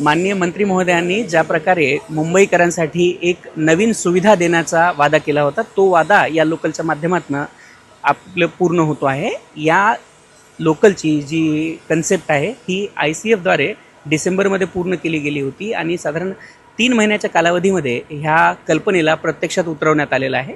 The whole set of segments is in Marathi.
माननीय मंत्री महोदयांनी ज्या प्रकारे मुंबईकरांसाठी एक नवीन सुविधा देण्याचा वादा केला होता, तो वादा या लोकलच्या माध्यमातून आपलं पूर्ण होतो आहे. या लोकलची जी कन्सेप्ट आहे ही ICFद्वारे डिसेंबरमध्ये पूर्ण केली गेली होती आणि साधारण 3 महिन्याच्या कालावधीमध्ये ह्या कल्पनेला प्रत्यक्षात उतरवण्यात आलेलं आहे.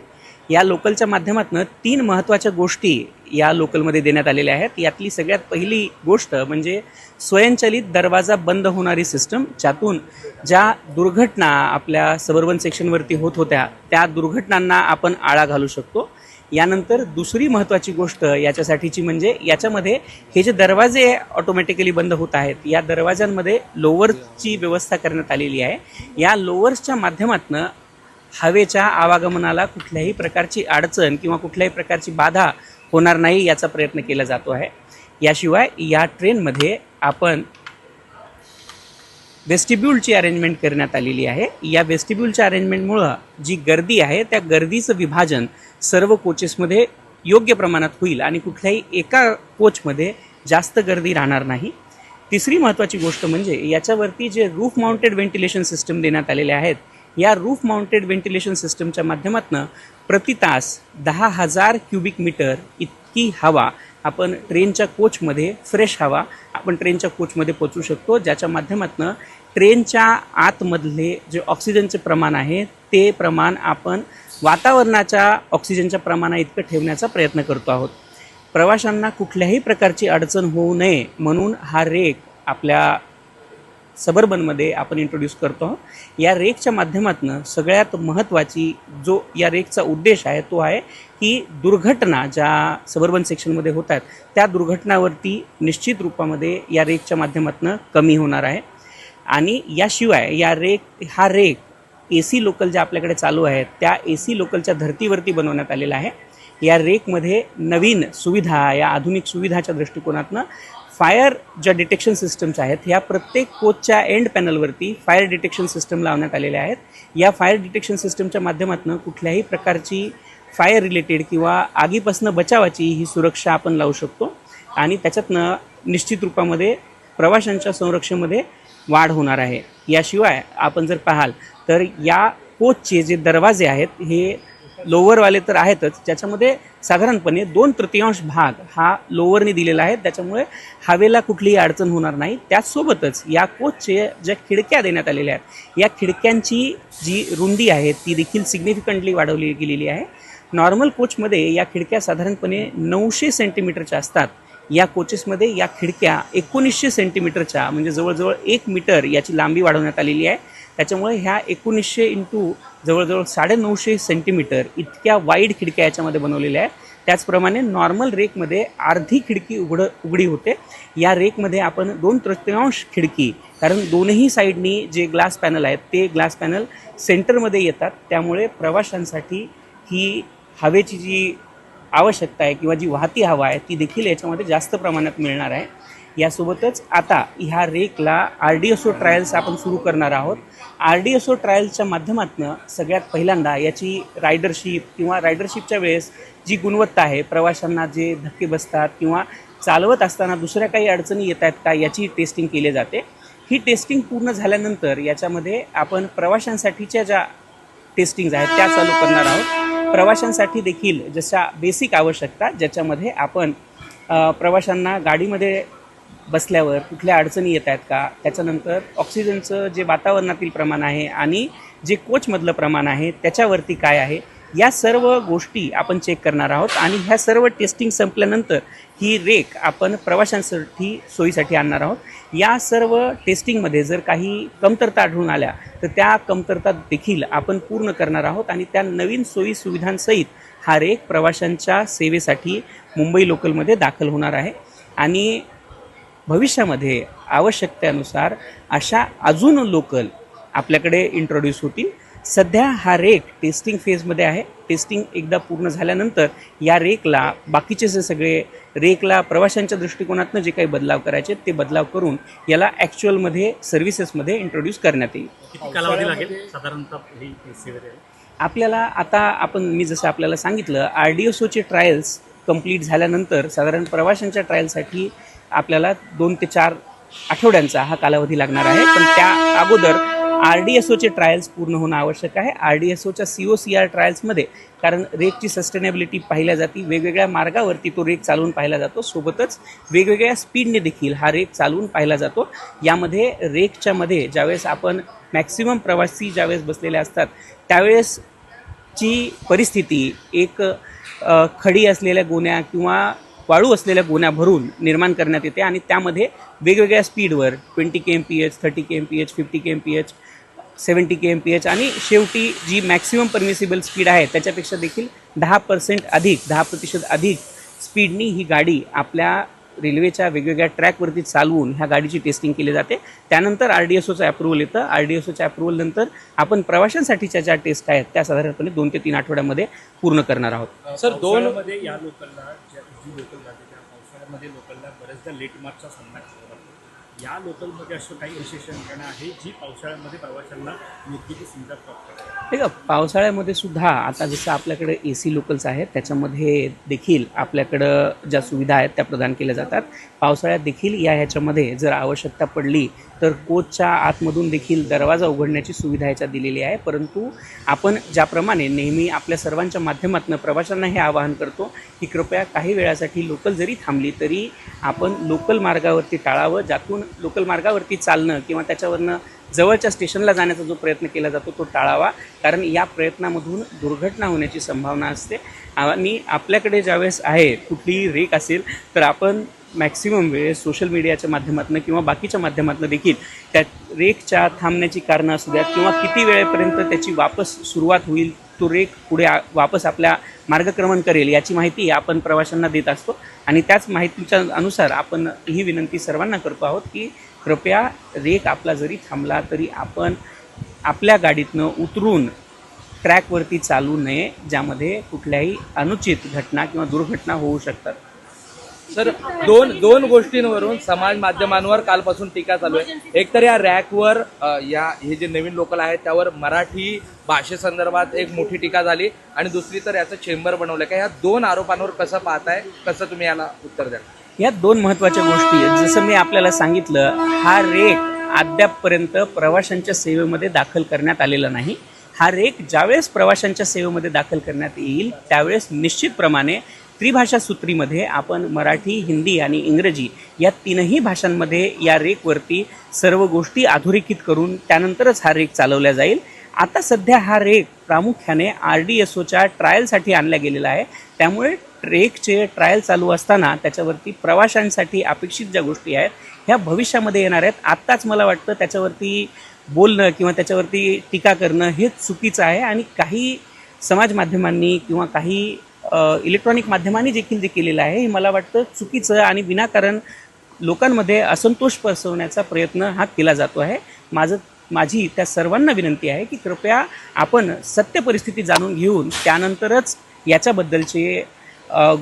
या लोकलच्या माध्यमातून 3 महत्त्वाच्या गोष्टी या लोकलमध्ये देण्यात आलेल्या आहेत. यातली सगळ्यात पहिली गोष्ट म्हणजे स्वयंचलित दरवाजा बंद होणारी सिस्टम, ज्यातून ज्या दुर्घटना आपल्या सबर्बन सेक्शनवरती होत होत्या त्या दुर्घटनांना आपण आळा घालू शकतो. यानंतर दुसरी महत्त्वाची गोष्ट याच्यासाठीची म्हणजे याच्यामध्ये हे जे दरवाजे ऑटोमॅटिकली बंद होत आहेत, या दरवाजांमध्ये लोअर्सची व्यवस्था करण्यात आलेली आहे. या लोअर्सच्या माध्यमातून हवेच्या आवागमनाला कुठल्याही प्रकारची अडचण किंवा कुठल्याही प्रकारची बाधा होणार नाही याचा प्रयत्न केला जातो आहे. याशिवाय या ट्रेनमध्ये आपण वेस्टिब्यूलची अरेंजमेंट करण्यात आलेली आहे. या वेस्टिब्यूलच्या अरेंजमेंटमुळं जी गर्दी आहे त्या गर्दीचं विभाजन सर्व कोचेसमध्ये योग्य प्रमाणात होईल आणि कुठल्याही एका कोचमध्ये जास्त गर्दी राहणार नाही. तिसरी महत्त्वाची गोष्ट म्हणजे याच्यावरती जे रूफ माउंटेड व्हेंटिलेशन सिस्टम देण्यात आलेले आहेत, या रूफ माउंटेड व्हेंटिलेशन सिस्टमच्या माध्यमातून प्रति तास 10,000 क्युबिक मीटर इतकी हवा आपण ट्रेनच्या कोचमध्ये, फ्रेश हवा आपण ट्रेनच्या कोचमध्ये पोचवू शकतो, ज्याच्या माध्यमातून ट्रेनच्या आतमधले जे ऑक्सिजनचे प्रमाण आहे ते प्रमाण आपण वातावरणाच्या ऑक्सिजनच्या प्रमाणा इतकं ठेवण्याचा प्रयत्न करतो आहोत. प्रवाशांना कुठल्याही प्रकारची अडचण होऊ नये म्हणून हा रेक आपल्या सबर्बनमध्ये आपण इंट्रोड्यूस करतो आहोत. या रेकच्या माध्यमातून सगळ्यात महत्त्वाची जो या रेकचा उद्देश आहे तो आहे की दुर्घटना ज्या सबर्बन सेक्शनमध्ये होत आहेत त्या दुर्घटनावरती निश्चित रूपामध्ये या रेकच्या माध्यमातून कमी होणार आहे. आणि याशिवाय हा रेक AC लोकल ज्या आपल्याकडे चालू आहेत त्या AC लोकलच्या धर्तीवरती बनवण्यात आलेला आहे. या रेकमध्ये नवीन सुविधा, या आधुनिक सुविधाच्या दृष्टिकोनातून फायर ज्या डिटेक्शन सिस्टम्स आहेत ह्या प्रत्येक कोचच्या एंड पॅनलवरती फायर डिटेक्शन सिस्टम लावण्यात आलेल्या आहेत. या फायर डिटेक्शन सिस्टमच्या माध्यमातून कुठल्याही प्रकारची फायर रिलेटेड किंवा आगीपासून बचावाची ही सुरक्षा आपण लावू शकतो आणि त्याच्यातनं निश्चित रूपामध्ये प्रवाशांच्या संरक्षणामध्ये वाढ होणार आहे. याशिवाय आपण जर पाहाल तर या कोचचे जे दरवाजे आहेत हे लोअरवाले तर आहेतच, ज्याच्यामध्ये साधारणपणे 2/3 भाग हा लोअरने दिलेला आहे, त्याच्यामुळे हवेला कुठलीही अडचण होणार नाही. त्याचसोबतच या कोचचे ज्या खिडक्या देण्यात आलेल्या आहेत या खिडक्यांची जी रुंदी आहे ती देखील सिग्निफिकंटली वाढवली गेलेली आहे. नॉर्मल कोचमध्ये या खिडक्या साधारणपणे 900 सेंटीमीटरच्या असतात. या कोचेसमध्ये या खिडक्या 1900 सेंटीमीटरच्या म्हणजे जवळजवळ 1 मीटर याची लांबी वाढवण्यात आलेली आहे. त्याच्यामुळे ह्या 1900 इंटू जवळजवळ 950 सेंटीमीटर इतक्या वाईड खिडक्या याच्यामध्ये बनवलेल्या आहेत. त्याचप्रमाणे नॉर्मल रेकमध्ये अर्धी खिडकी उघडी होते. या रेकमध्ये आपण 2/3 खिडकी, कारण दोनही साईडनी जे ग्लास पॅनल आहेत ते ग्लास पॅनल सेंटरमध्ये येतात, त्यामुळे प्रवाशांसाठी ही हवेची जी आवश्यकता आहे किंवा जी वाहती हवा आहे ती देखील याच्यामध्ये जास्त प्रमाणात मिळणार आहे. यासोबतच आता ह्या रेकला RDSO ट्रायल्स आपण सुरू करणार आहोत. RDSO ट्रायल्सच्या माध्यमातून सगळ्यात पहिल्यांदा याची रायडरशिपच्या वेळेस जी गुणवत्ता आहे, प्रवाशांना जे धक्के बसतात किंवा चालवत असताना दुसऱ्या काही अडचणी येत आहेत का याची टेस्टिंग केली जाते. ही टेस्टिंग पूर्ण झाल्यानंतर याच्यामध्ये आपण प्रवाशांसाठीच्या ज्या टेस्टिंग्ज आहेत त्या चालू करणार आहोत. प्रवाशांसाठी देखील जशा बेसिक आवश्यकता ज्याच्यामध्ये आपण प्रवाशांना गाडीमध्ये बसल्यावर कुठल्या अडचणी येत आहेत का, त्याच्यानंतर ऑक्सिजनचं जे वातावरणातील प्रमाण आहे आणि जे कोचमधलं प्रमाण आहे त्याच्यावरती काय आहे, या सर्व गोष्टी आपण चेक करणार आहोत. आणि ह्या सर्व टेस्टिंग संपल्यानंतर ही रेक आपण प्रवाशांसाठी सोयीसाठी आणणार आहोत. या सर्व टेस्टिंगमध्ये जर काही कमतरता आढळून आल्या तर त्या कमतरता देखील आपण पूर्ण करणार आहोत आणि त्या नवीन सोयी सुविधांसहित हा रेक प्रवाशांच्या सेवेसाठी मुंबई लोकलमध्ये दाखल होणार आहे. आणि भविष्यामध्ये आवश्यकतेनुसार अशा अजून लोकल आपल्याकडे इंट्रोड्यूस होतील. सध्या हा रेक टेस्टिंग फेजमध्ये आहे. टेस्टिंग एकदा पूर्ण झाल्यानंतर या रेकला बाकीचे जे सगळे रेकला प्रवाशांच्या दृष्टिकोनातून जे काही बदलाव करायचे ते बदलाव करून याला ॲक्च्युअलमध्ये सर्व्हिसेसमध्ये इंट्रोड्यूस करण्यात येईल. किती कालावधी लागेल साधारणतः ही सेवेत? आपल्याला आता मी जसं आपल्याला सांगितलं RDSOचे ट्रायल्स कंप्लीट झाल्यानंतर साधारण प्रवाशांच्या ट्रायलसाठी आपल्याला 2 ते 4 आठवड्यांचा हा कालावधी लागणार आहे. पण त्या अगोदर RDSOचे ट्रायल्स पूर्ण होणं आवश्यक आहे. RDSOच्या COCR ट्रायल्समध्ये कारण रेकची सस्टेनेबिलिटी पाहिल्या जाते, वेगवेगळ्या मार्गावरती तो रेक चालवून पाहिला जातो, सोबतच वेगवेगळ्या स्पीडने देखील हा रेक चालवून पाहिला जातो. यामध्ये रेकच्या मध्ये ज्यावेळेस आपण मॅक्सिमम प्रवासी ज्यावेळेस बसलेले असतात त्यावेळेस ची परिस्थिती एक खडी असलेल्या गोण्या किंवा वाळू असलेल्या गोण्या भरून निर्माण करण्यात येते आणि त्यामध्ये वेगवेगळ्या स्पीडवर 20 kmph, 30 kmph, 50 kmph, 70 kmph आणि शेवटी जी मॅक्सिमम परमिसिबल स्पीड आहे त्याच्यापेक्षा देखील 10% अधिक स्पीडनी ही गाडी आपल्या रेल्वेच्या वेगवेगळ्या ट्रॅकवरती चालवून ह्या गाडीची टेस्टिंग केली जाते. त्यानंतर RDSOचं अप्रूव्हल येतं. RDSOच्या अप्रूव्हल नंतर आपण प्रवाशांसाठीच्या ज्या टेस्ट आहेत त्या साधारणपणे 2 ते 3 आठवड्यामध्ये पूर्ण करणार आहोत. सर, पावसाळ्यामध्ये या लोकलला जी लोकल जाते त्या पावसाळ्यामध्ये लोकलला बऱ्याचदा लेट मार्चचा सामना करावा लागतो. या लोकलमध्ये असं काही विशेष यंत्रणा आहे जी पावसाळ्यामध्ये प्रवाशांना योग्य ती सुविधा प्राप्त करते? ठीक आहे, पावसाळ्यामध्ये सुद्धा आता जसं आपल्याकडे AC लोकल्स आहेत त्याच्यामध्ये देखील आपल्याकडं ज्या सुविधा आहेत त्या प्रदान केल्या जातात. पावसाळ्यात देखील ह्याच्यामध्ये जर आवश्यकता पडली तर कोचच्या आतमधून देखील दरवाजा उघडण्याची सुविधा ह्याच्यात दिलेली आहे. परंतु आपण ज्याप्रमाणे नेहमी आपल्या सर्वांच्या माध्यमातून प्रवाशांना हे आवाहन करतो की कृपया काही वेळासाठी लोकल जरी थांबली तरी आपण लोकल मार्गावरती टाळावं, ज्यातून लोकल मार्गावरती चालणं किंवा त्याच्यावरनं जवळच्या स्टेशनला जाण्याचा जो प्रयत्न केला जातो तो टाळावा. कारण या प्रयत्नामधून दुर्घटना होण्याची संभावना असते. आणि आपल्याकडे ज्यावेळेस आहे कुठलीही रेक असेल तर आपण मॅक्सिमम वेळेस सोशल मीडियाच्या माध्यमातून किंवा बाकीच्या माध्यमातून देखील त्या रेकच्या थांबण्याची कारणं असू द्यात किंवा किती वेळेपर्यंत त्याची वापस सुरुवात होईल, तो रेक पुढे वापस आपल्या मार्गक्रमण करेल याची माहिती आपण प्रवाशांना देत असतो. आणि त्याच माहितीच्या अनुसार आपण ही विनंती सर्वांना करतो आहोत की कृपया रेक आपला जरी थांबला तरी आपण आपल्या गाडीतनं उतरून ट्रॅकवरती चालू नये, ज्यामध्ये कुठल्याही अनुचित घटना किंवा दुर्घटना होऊ शकतात. सर, दोन गोष्टींवरून समाज माध्यमांवर कालपासून टीका चालू आहे. एक तर या रॅकवर हे जे नवीन लोकल आहेत त्यावर मराठी भाषेसंदर्भात एक मोठी टीका झाली आणि दुसरी तर याचं चेंबर बनवलं का. या दोन आरोपांवर कसं पाहताय, कसं तुम्ही याला उत्तर द्याल? या दोन महत्त्वाच्या गोष्टी आहेत. जसं मी आपल्याला सांगितलं, हा रेक अद्यापपर्यंत प्रवाशांच्या सेवेमध्ये दाखल करण्यात आलेला नाही. हा रेक ज्यावेळेस प्रवाशांच्या सेवेमध्ये दाखल करण्यात येईल त्यावेळेस निश्चितप्रमाणे त्रिभाषा सूत्रीमध्ये आपण मराठी, हिंदी आणि इंग्रजी या तीनही भाषांमध्ये या रेकवरती सर्व गोष्टी अधोरेखित करून त्यानंतरच हा रेक चालवला जाईल. आता सध्या हा रेक प्रामुख्याने RDSOच्या ट्रायलसाठी आणला गेलेला आहे. त्यामुळे रेकचे ट्रायल चालू असताना त्याच्यावरती प्रवाशांसाठी अपेक्षित ज्या गोष्टी आहेत ह्या भविष्यामध्ये येणार आहेत. आत्ताच मला वाटतं त्याच्यावरती बोलणं किंवा त्याच्यावरती टीका करणं हे चुकीचं आहे. आणि काही समाज माध्यमांनी किंवा काही इलेक्ट्रॉनिक माध्यमांनी देखील जे केलेलं आहे हे मला वाटतं चुकीचं आणि विनाकारण लोकांमध्ये असंतोष पसरवण्याचा प्रयत्न हा केला जातो आहे. माझी त्या सर्वांना विनंती आहे की कृपया आपण सत्य परिस्थिती जाणून घेऊन त्यानंतरच याच्याबद्दलचे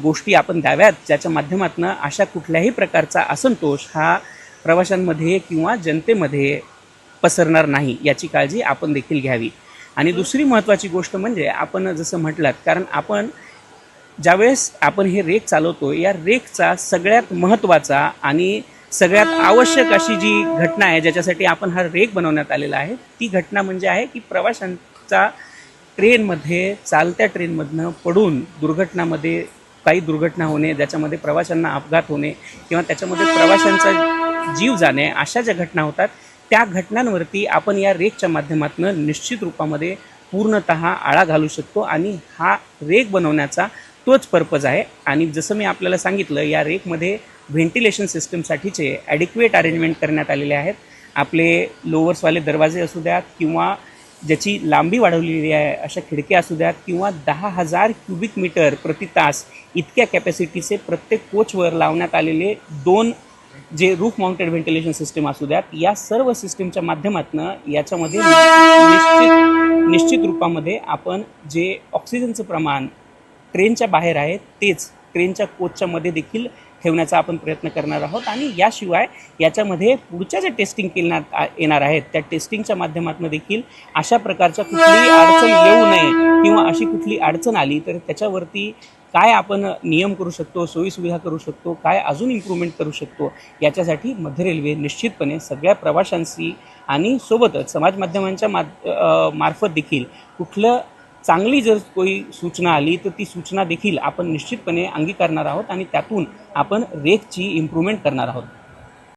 गोष्टी आपण द्याव्यात, ज्याच्या माध्यमातून अशा कुठल्याही प्रकारचा असंतोष हा प्रवाशांमध्ये किंवा जनतेमध्ये पसरणार नाही याची काळजी आपण देखील घ्यावी. आणि दुसरी महत्त्वाची गोष्ट म्हणजे आपण जसं म्हटलात, कारण आपण ज्यावेळेस आपण हे रेक चालवतो या रेकचा सगळ्यात महत्त्वाचा आणि सगळ्यात आवश्यक अशी जी घटना आहे ज्याच्यासाठी आपण हा रेक बनवण्यात आलेला आहे ती घटना म्हणजे आहे की प्रवाशांचा ट्रेनमध्ये चालत्या ट्रेनमधनं पडून काही दुर्घटना होणे, ज्याच्यामध्ये प्रवाशांना अपघात होणे किंवा त्याच्यामध्ये प्रवाशांचा जीव जाणे अशा ज्या घटना होतात त्या घटनांवरती आपण या रेकच्या माध्यमातून निश्चित रूपामध्ये पूर्णतः आळा घालू शकतो. आणि हा रेक बनवण्याचा तोच पर्पज आहे. आणि जसं मी आपल्याला सांगितलं, या रेकमध्ये व्हेंटिलेशन सिस्टमसाठीचे ॲडिक्वेट अरेंजमेंट करण्यात आलेले आहेत. आपले लोअर्सवाले दरवाजे असू द्यात किंवा ज्याची लांबी वाढवलेली आहे अशा खिडक्या असू द्यात किंवा 10,000 क्युबिक मीटर प्रति तास इतक्या कॅपॅसिटीचे प्रत्येक कोचवर लावण्यात आलेले 2 जे रूफ माउंटेड व्हेंटिलेशन सिस्टम असू द्यात, या सर्व सिस्टमच्या माध्यमातून याच्यामध्ये निश्चित रूपामध्ये आपण जे ऑक्सिजनचं प्रमाण ट्रेनच्या बाहेर आहे तेच ट्रेनच्या कोचच्या मध्ये देखील ठेवण्याचा आपण प्रयत्न करणार आहोत. आणि याशिवाय याच्यामध्ये पुढच्या ज्या टेस्टिंग केल्या येणार आहेत त्या टेस्टिंगच्या माध्यमातून देखील अशा प्रकारच्या कुठलीही अडचण येऊ नये किंवा अशी कुठली अडचण आली तर त्याच्यावरती काय आपण नियम करू शकतो, सोयीसुविधा करू शकतो, काय अजून इम्प्रूव्हमेंट करू शकतो, याच्यासाठी मध्य रेल्वे निश्चितपणे सगळ्या प्रवाशांशी आणि सोबतच समाज माध्यमांच्या मार्फत देखील कुठलं चांगली जर कोई सूचना आली तर ती सूचना देखील आपण निश्चितपणे अंगीकारणार आहोत आणि त्यातून आपण रेकची इम्प्रूव्हमेंट करणार आहोत.